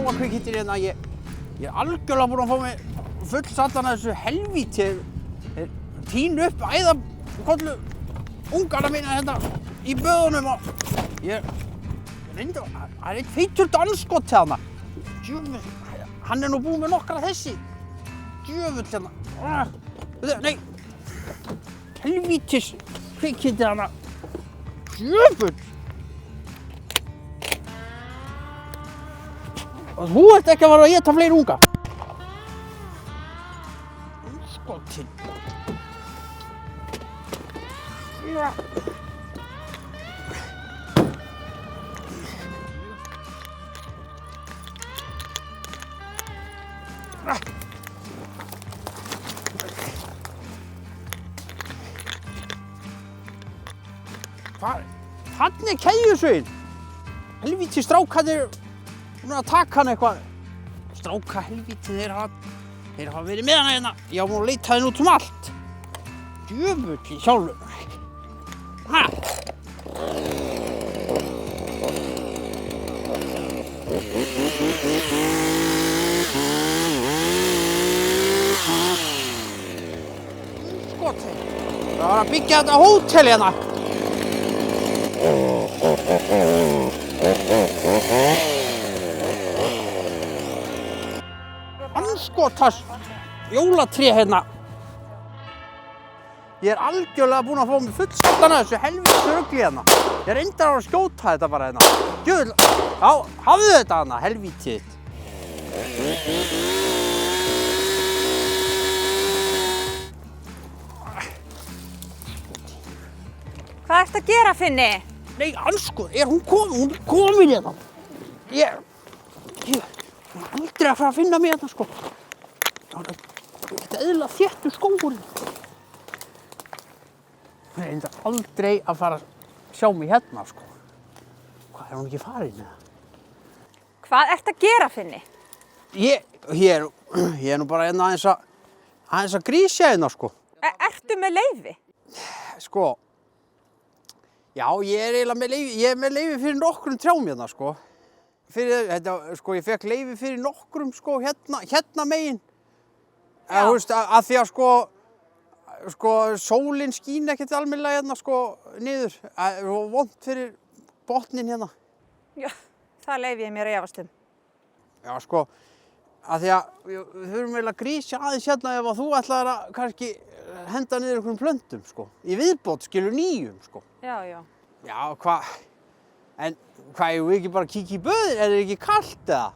sjávarkvikindi hérna, ég er algjörlega búinn að fá mig fullsaddan af þessu helvíti. Þeir tína upp æðakollu ungana mína hérna í böðunum og ég reyndi að, það er einn feitur danskott hérna. Djöfull, hann er nú búinn með nokkra þessi. Djöfull hérna. Nei, helvítis kvikindi hérna. Djöfull. Og þú ert ekki að fara að éta fleiri unga. Skottinn. Já. Þannig keðjusveginn. Helvíti strákarnir búin að taka hann eitthvað. Stráka helvíti, þeir hafa verið með hana hérna. Ég á múin að leita henni út allt. Djöfull sjálfur. Ha? Skot. Það var að byggja þetta hótel hérna. Andskotas jólatré hérna. Ég er algjörlega búinn að fá mig fullsaddan af þessu helvítis rugli hérna. Ég reyndar að skjóta þetta bara hérna. Djöfull, já, hafðu þetta hérna, helvítið þitt. Hvað ertu að gera, Finni? Nei, andskot, hún er komin hérna. Ég er aldrei að fara að finna mig hérna, sko. Það er ekkert eðlilega þéttur skógur. Ég reyndar aldrei að fara að sjá mig hérna, sko. Hvað, er hún ekki farin eða? Hvað ertu að gera, Finni? Ég er nú bara hérna aðeins að grísja hérna, sko. Ertu með leyfi? Sko, já, ég er eiginlega með leyfi fyrir nokkrum trjám hérna, sko. Sko, ég fekk leyfi fyrir nokkrum, sko, hérna megin. Þú veist, að því að, sko, sólin skín ekkert almennilega hérna, sko, niður. Það var vont fyrir botninn hérna. Já, það leyfi ég mér að efast um. Já, sko, að því að við þurfum eiginlega að grísja aðeins hérna ef að þú ætlaðir að kannski henda niður einhverjum plöntum, sko. Í viðbót, skilur nýjum, sko. Já, já. Já, en hvað, ég vil ekki bara kíkja í böðin? Er það ekki kalt eða?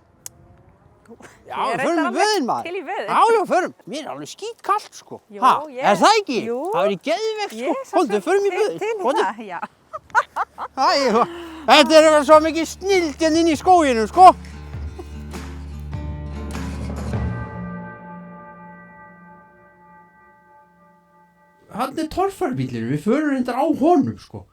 Já, förum í böðin, maður. Til í böðin. Já, förum. Mér er alveg skítkalt, sko. Jú, Er það ekki? Jú. Það er geðveikt, sko. Ég Komdu, förum í böðin. til í það, já. Þetta er svo mikið snilld hérna inn í skóginum, sko. Hann er torfarbíllinn, við förum reyndar á honum, sko.